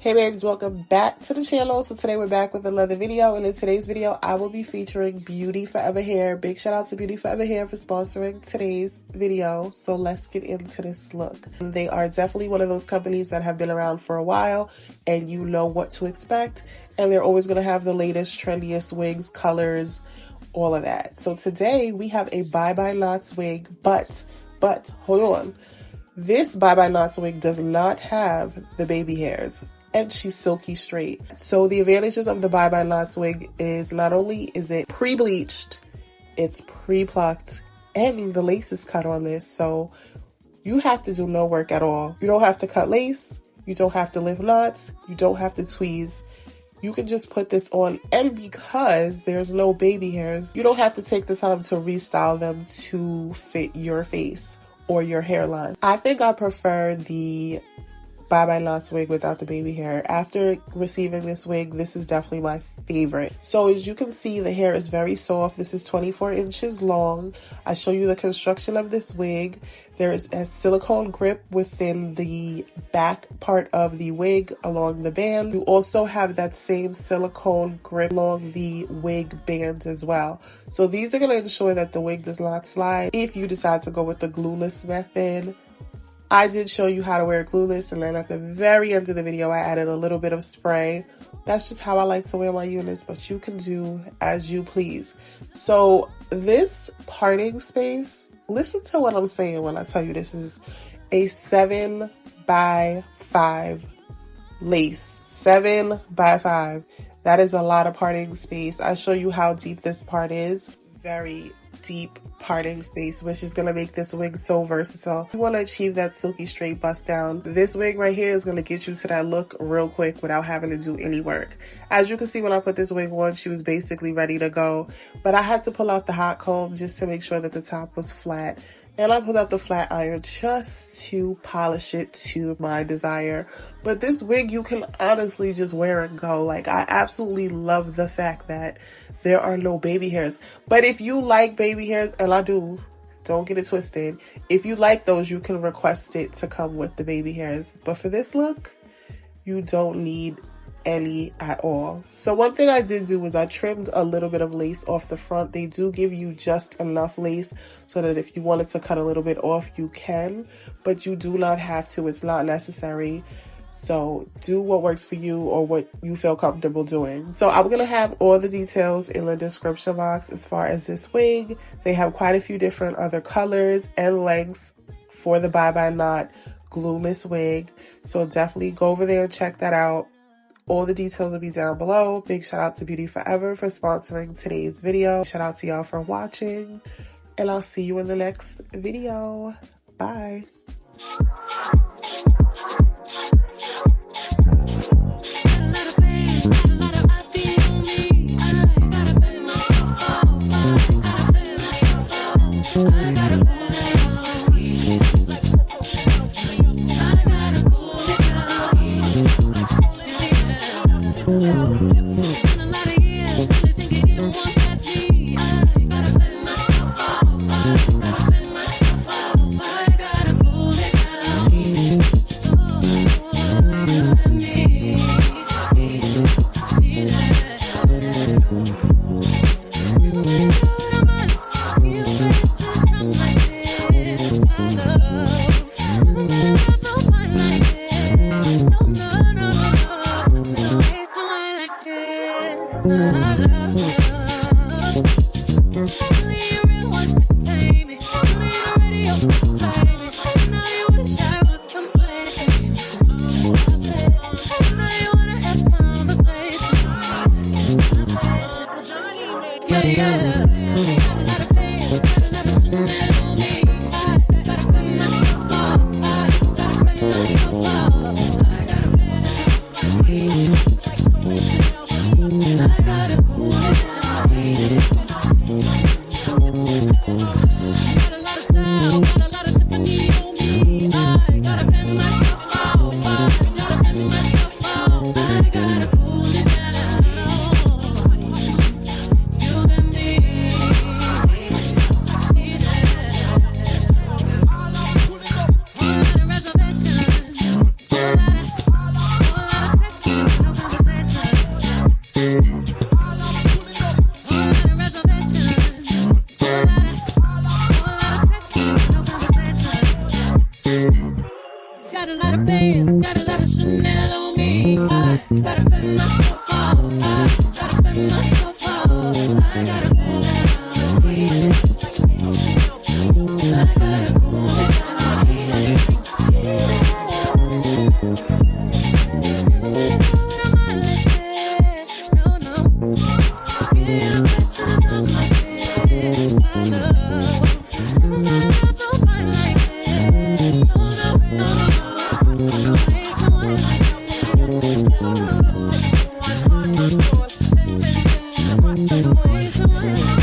Hey babes, welcome back to the channel. So today we're back with another video, and in today's video I will be featuring Beauty Forever Hair. Big shout out to Beauty Forever Hair for sponsoring today's video. So let's get into this look. They are definitely one of those companies that have been around for a while and you know what to expect, and they're always going to have the latest trendiest wigs, colors, all of that. So today we have a BYEBYE Knots wig, but hold on. This BYEBYE Knots wig does not have the baby hairs, and she's silky straight. So the advantages of the BYEBYE Knots wig is not only is it pre-bleached, it's pre-plucked, and the lace is cut on this. So you have to do no work at all. You don't have to cut lace. You don't have to lift knots. You don't have to tweeze. You can just put this on, and because there's no baby hairs, you don't have to take the time to restyle them to fit your face or your hairline. I think I prefer the BYEBYE Knots wig without the baby hair. After receiving this wig, this is definitely my favorite. So as you can see, the hair is very soft. This is 24 inches long. I show you the construction of this wig. There is a silicone grip within the back part of the wig along the band. You also have that same silicone grip along the wig band as well. So these are going to ensure that the wig does not slide if you decide to go with the glueless method. I did show you how to wear glueless, and then at the very end of the video I added a little bit of spray. That's just how I like to wear my units, but you can do as you please. So this parting space, listen to what I'm saying when I tell you this is a 7x5 lace. 7x5. That is a lot of parting space. I show you how deep this part is. Very deep parting space, which is going to make this wig so versatile. You want to achieve that silky straight bust down. This wig right here is going to get you to that look real quick without having to do any work. As you can see, when I put this wig on, she was basically ready to go, but I had to pull out the hot comb just to make sure that the top was flat, and I pulled out the flat iron just to polish it to my desire. But this wig you can honestly just wear and go. Like, I absolutely love the fact that there are no baby hairs. But if you like baby hairs, and I do, don't get it twisted, if you like those, you can request it to come with the baby hairs. But for this look, you don't need any at all. So one thing I did do was I trimmed a little bit of lace off the front. They do give you just enough lace so that if you wanted to cut a little bit off, you can, but you do not have to. It's not necessary. So do what works for you or what you feel comfortable doing. So I'm going to have all the details in the description box as far as this wig. They have quite a few different other colors and lengths for the BYEBYE Knot glueless wig. So definitely go over there and check that out. All the details will be down below. Big shout out to Beauty Forever for sponsoring today's video. Shout out to y'all for watching, and I'll see you in the next video. Bye. bands, got a lot of Chanel on me. I gotta cut myself off. I gotta cut myself off. I gotta cool down. I gotta cool down.